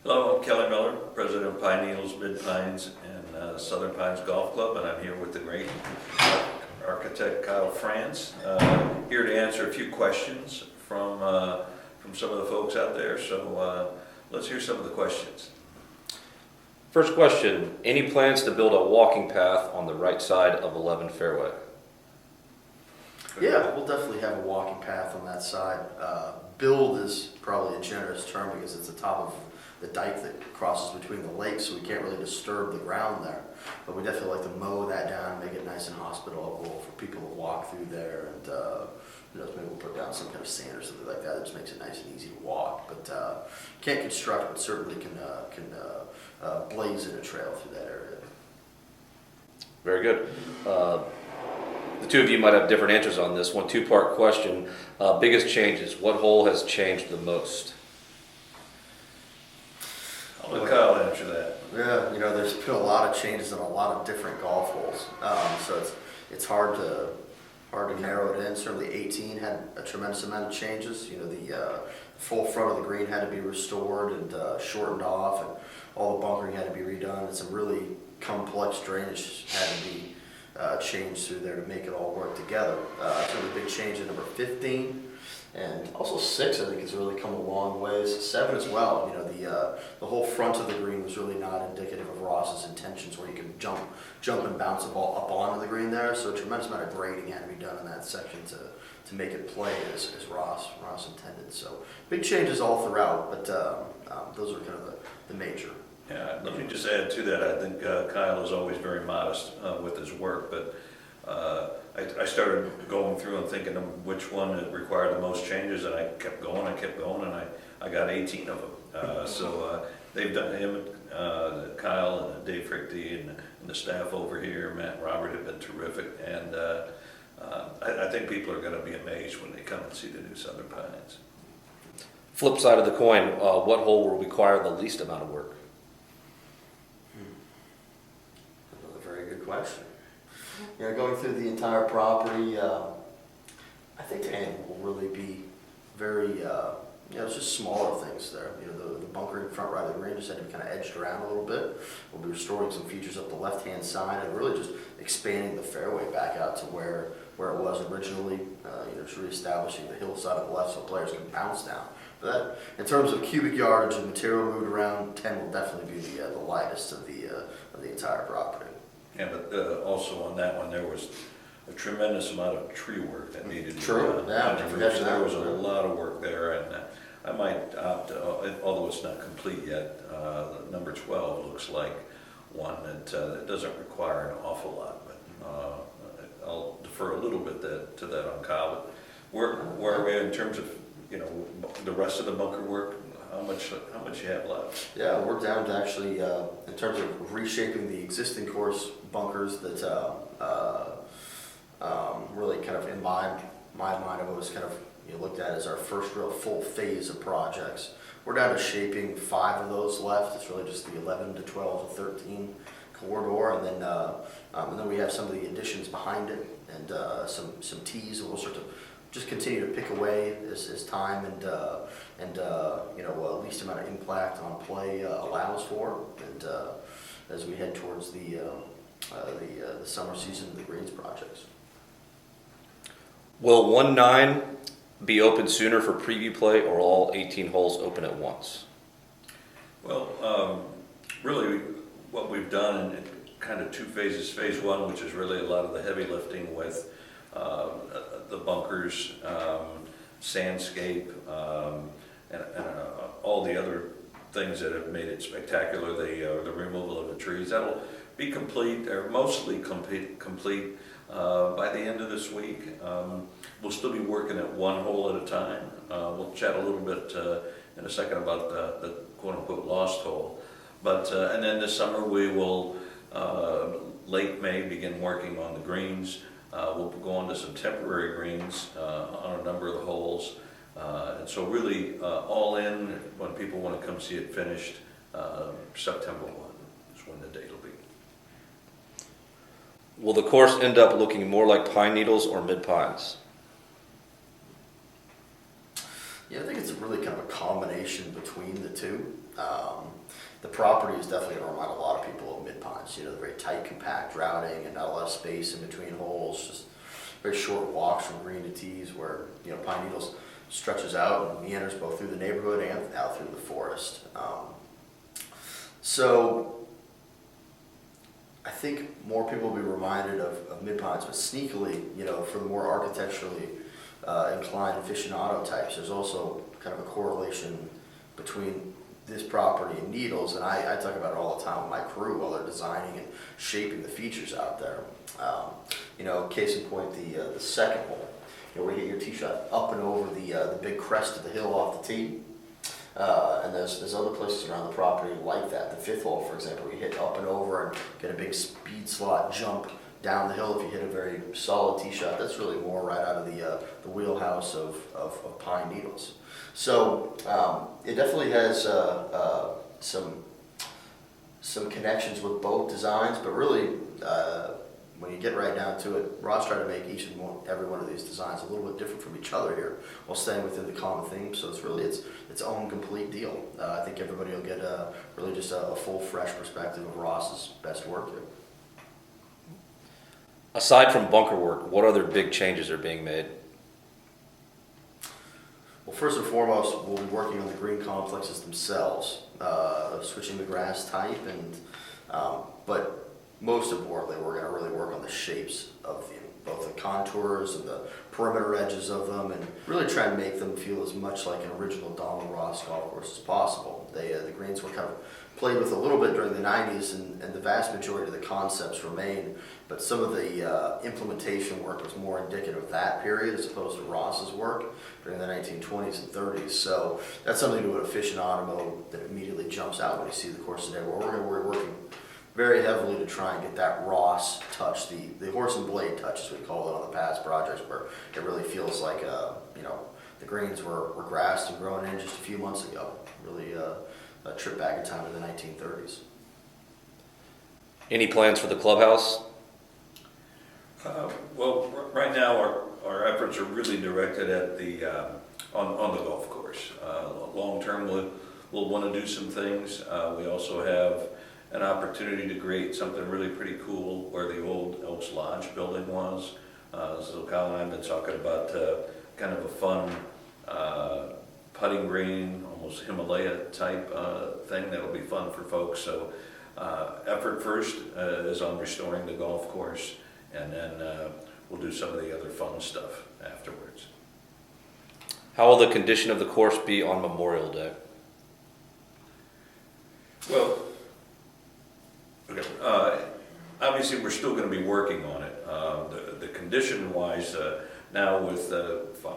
Hello, I'm Kelly Miller, President of Pine Needles, Mid Pines, and Southern Pines Golf Club, and I'm here with the great architect Kyle Franz, here to answer a few questions from some of the folks out there. So let's hear some of the questions. First question, any plans to build a walking path on the right side of 11 fairway? Yeah, we'll definitely have a walking path on that side. Build is probably a generous term because it's the top of the dike that crosses between the lakes, so we can't really disturb the ground there. But we definitely like to mow that down, make it nice and hospitable for people to walk through there, and maybe we'll put down some kind of sand or something like that. That just makes it nice and easy to walk. But can't construct, but certainly can blaze in a trail through that area. Very good. The two of you might have different answers on this one. Two-part question. Biggest changes. What hole has changed the most? I'll let Kyle answer that. Yeah, there's been a lot of changes in a lot of different golf holes, so it's hard to narrow it in. Certainly 18 had a tremendous amount of changes. The full front of the green had to be restored and shortened off, and all the bunkering had to be redone, and some really complex drainage had to be changed through there to make it all work together. Certainly a big change in number 15. And also 6, I think, has really come a long ways. 7 as well. The whole front of the green was really not indicative of Ross's intentions, where you can jump and bounce the ball up onto the green there. So a tremendous amount of grading had to be done in that section to make it play as Ross intended. So big changes all throughout, but those are kind of the major. Yeah, let me just add to that. I think Kyle is always very modest with his work, but I started going through and thinking of which one that required the most changes, and I kept going, and I got 18 of them. So they've done, him, Kyle, and Dave Frichty, and the staff over here, Matt and Robert, have been terrific, and I think people are going to be amazed when they come and see the new Southern Pines. Flip side of the coin, what hole will require the least amount of work? Another very good question. Going through the entire property, I think the end will really be very, it's just smaller things there. The bunkering front right of the green just had to be kind of edged around a little bit. We'll be restoring some features up the left-hand side and really just expanding the fairway back out to where it was originally. Just reestablishing the hillside on the left so players can bounce down. But that, in terms of cubic yardage and material moved around, 10 will definitely be the lightest of the entire property. Yeah, but also on that one, there was a tremendous amount of tree work that needed to be done. Yeah, So there was a lot of work there, and I might opt, although it's not complete yet, number 12 looks like one that doesn't require an awful lot, but I'll defer a little bit to that on Kyle. But where are we in terms of the rest of the bunker work? How much you have left? Yeah, we're down to actually, in terms of reshaping the existing course bunkers that really kind of, in my mind, I've always kind of looked at as our first real full phase of projects. We're down to shaping 5 of those left. It's really just the 11 to 12 to 13 corridor, and then we have some of the additions behind it, and some tees, and we'll start to just continue to pick away as time and least amount of impact on play allows for, and as we head towards the summer season of the greens projects. Will 1-9 be open sooner for preview play, or all 18 holes open at once? Well, really what we've done in kind of 2 phases. Phase 1, which is really a lot of the heavy lifting with the bunkers, sandscape, and all the other things that have made it spectacular, the removal of the trees. That'll be complete, or mostly complete by the end of this week. We'll still be working at one hole at a time. We'll chat a little bit in a second about the quote-unquote lost hole. But and then this summer we will, late May, begin working on the greens. We'll go on to some temporary greens on a number of the holes. And so really all in, when people want to come see it finished, September 1 is when the date will be. Will the course end up looking more like Pine Needles or Mid Pines? Yeah, I think it's really kind of a combination between the two. The property is definitely going to remind a lot of people of Mid-Pines. You know, the very tight, compact routing and not a lot of space in between holes. Just very short walks from green to tees, where Pine Needles stretches out and meanders both through the neighborhood and out through the forest. So I think more people will be reminded of Mid-Pines, but sneakily, for the more architecturally inclined aficionado types, there's also kind of a correlation between this property and Needles, and I talk about it all the time with my crew while they're designing and shaping the features out there. Case in point, the second hole, where you hit your tee shot up and over the big crest of the hill off the tee. And there's other places around the property like that. The fifth hole, for example, you hit up and over and get a big speed slot jump down the hill if you hit a very solid tee shot. That's really more right out of the wheelhouse of Pine Needles. So it definitely has some connections with both designs, but really when you get right down to it, Rod's trying to make each and every one of these designs a little bit different from each other here, while staying within the common theme. So it's really its own complete deal. I think everybody will get really just a full, fresh perspective of Ross's best work here. Aside from bunker work, what other big changes are being made? Well, first and foremost, we'll be working on the green complexes themselves, switching the grass type, but most importantly, we're going to really work on the shapes of both the contours and the perimeter edges of them, and really try and make them feel as much like an original Donald Ross golf course as possible. The greens were kind of played with a little bit during the 90s, and the vast majority of the concepts remain, but some of the implementation work was more indicative of that period as opposed to Ross's work during the 1920s and 30s. So that's something to an aficionado mode that immediately jumps out when you see the course today, where we're going to be working very heavily to try and get that Ross touch, the horse and blade touch, as we call it on the past projects, where it really feels like the greens were grassed and growing in just a few months ago. Really a trip back in time to the 1930s. Any plans for the clubhouse? Well, right now our efforts are really directed at on the golf course. Long term, we'll want to do some things. We also have an opportunity to create something really pretty cool where the old Elks Lodge building was. So Kyle and I have been talking about kind of a fun putting green, almost Himalaya type thing that'll be fun for folks. So effort first is on restoring the golf course, and then we'll do some of the other fun stuff afterwards. How will the condition of the course be on Memorial Day? Well, okay. Obviously, we're still going to be working on it. The condition-wise, now with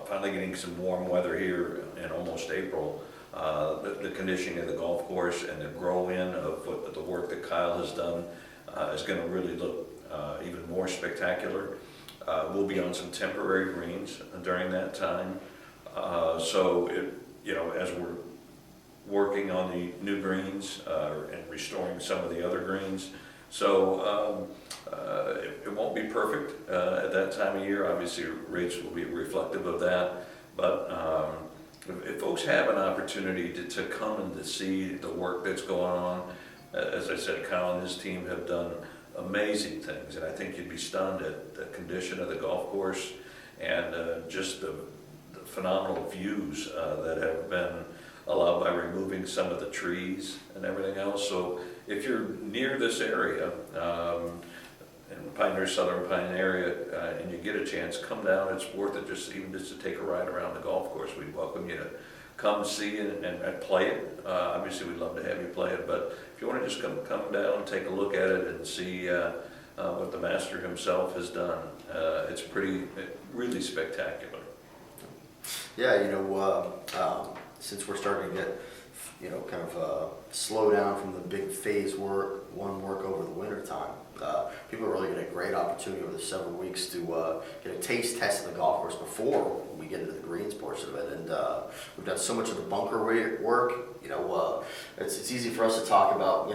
finally getting some warm weather here in almost April, the conditioning of the golf course and the grow-in of the work that Kyle has done is going to really look even more spectacular. We'll be on some temporary greens during that time. So, as we're working on the new greens and restoring some of the other greens. So it won't be perfect at that time of year. Obviously, rates will be reflective of that. But if folks have an opportunity to come and to see the work that's going on, as I said, Kyle and his team have done amazing things. And I think you'd be stunned at the condition of the golf course and just the phenomenal views that have been allowed by removing some of the trees and everything else. So if you're near this area, in Pioneer, Southern Pine area, and you get a chance, come down. It's worth it just to take a ride around the golf course. We'd welcome you to come see it and play it. Obviously, we'd love to have you play it, but if you want to just come down and take a look at it and see what the master himself has done, it's really spectacular. Yeah, since we're starting to get, kind of slow down from the big phase one work over the winter time, people are really going to get a great opportunity over the several weeks to get a taste test of the golf course before we get into the greens portion of it. And we've done so much of the bunker work. it's easy for us to talk about,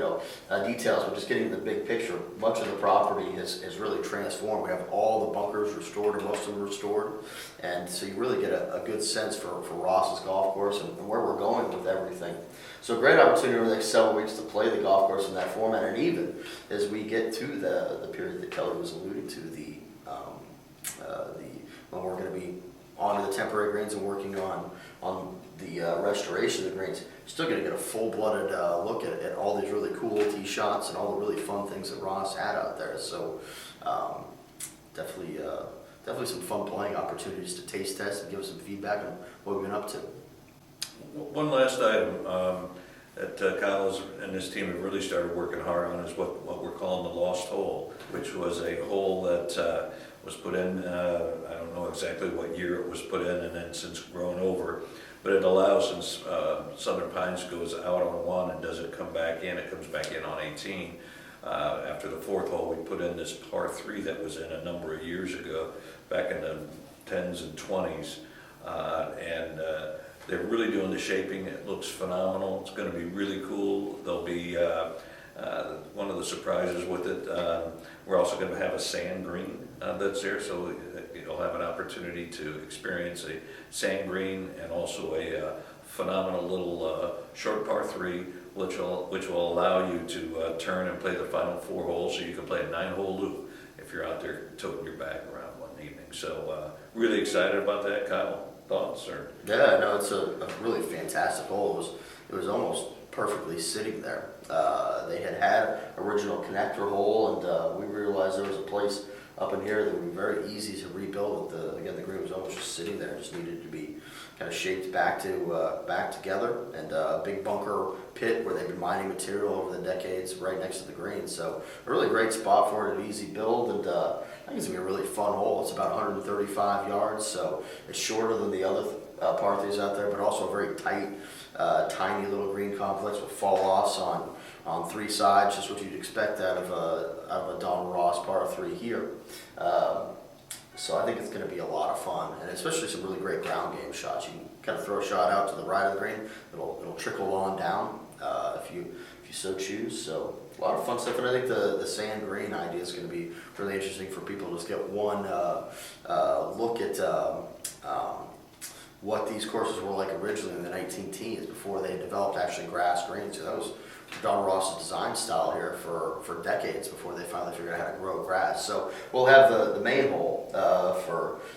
details, but just getting the big picture. Much of the property has really transformed. We have all the bunkers restored, or most of them restored, and so you really get a good sense for Ross's golf course and where we're going with everything. So great opportunity over the next several weeks to play the golf course in that format, and even as we get to the period that Kelly was alluding to, when we're going to be onto the temporary greens and working on the restoration of the greens, still going to get a full-blooded look at all these really cool tee shots and all the really fun things that Ross had out there. So definitely some fun playing opportunities to taste test and give us some feedback on what we've been up to. One last item that Kyle and his team have really started working hard on is what we're calling the lost hole, which was a hole that was put in, I don't know exactly what year it was put in and then since grown over, but it allows, since Southern Pines goes out on 1 and doesn't come back in, it comes back in on 18. After the 4th hole, we put in this par 3 that was in a number of years ago, back in the 10s and 20s, and they're really doing the shaping. It looks phenomenal. It's going to be really cool. There'll be one of the surprises with it. We're also going to have a sand green that's there, so you'll have an opportunity to experience a sand green and also a phenomenal little short par 3, which will allow you to turn and play the final 4 holes, so you can play a 9-hole loop if you're out there toting your bag around one evening. So really excited about that, Kyle. Thoughts? Or? Yeah, no, it's a really fantastic hole. It was almost perfectly sitting there. They had original connector hole, and we realized there was a place up in here that would be very easy to rebuild. Again, the green was almost just sitting there, just needed to be kind of shaped back together, and a big bunker pit where they've been mining material over the decades right next to the green. So a really great spot for it, an easy build, and I think it's gonna be a really fun hole. It's about 135 yards, so it's shorter than the other par 3s out there, but also a very tight, tiny little green complex with fall offs on 3 sides, just what you'd expect out of a Don Ross par 3 here. So I think it's going to be a lot of fun, and especially some really great ground game shots. You can kind of throw a shot out to the right of the green. It'll trickle on down if you so choose. So a lot of fun stuff, and I think the sand green idea is going to be really interesting for people to just get one look at what these courses were like originally in the 19 teens before they developed actually grass greens. So that was Don Ross's design style here for decades before they finally figured out how to grow grass. So we'll have the main hole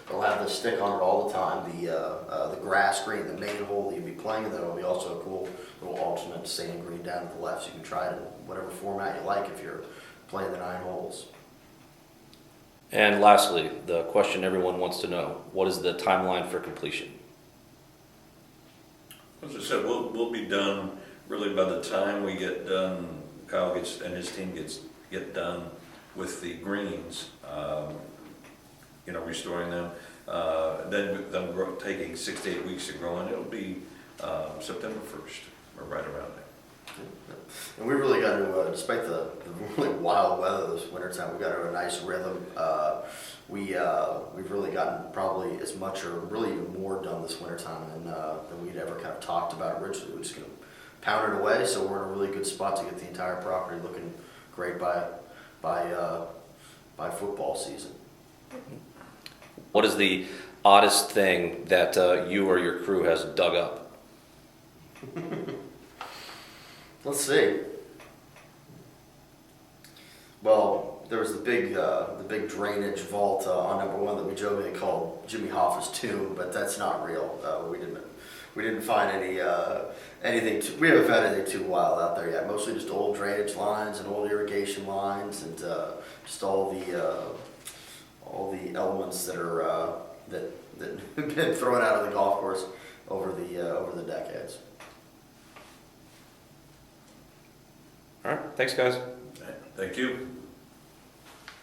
they'll have the stick on it all the time, the grass green, the main hole that you'll be playing in. There'll be also a cool little alternate sand green down to the left, so you can try it in whatever format you like if you're playing the 9 holes. And lastly, the question everyone wants to know: what is the timeline for completion? As I said, we'll be done really by the time we get done. Kyle and his team get done with the greens, restoring them. Then taking 6 to 8 weeks to grow, and it'll be September 1st, or right around there. And we really got to, despite the really wild weather this wintertime, we got to a nice rhythm. We've really gotten probably as much or really even more done this wintertime than we'd ever kind of talked about originally. We're just going to pound it away, so we're in a really good spot to get the entire property looking great by football season. What is the oddest thing that you or your crew has dug up? Let's see. Well, there was the big drainage vault on number 1 that we jokingly called Jimmy Hoffa's tomb, but that's not real. We didn't find anything. We haven't found anything too wild out there yet. Mostly just old drainage lines and old irrigation lines, and just all the elements that are that have been thrown out of the golf course over the decades. All right, thanks, guys. Thank you.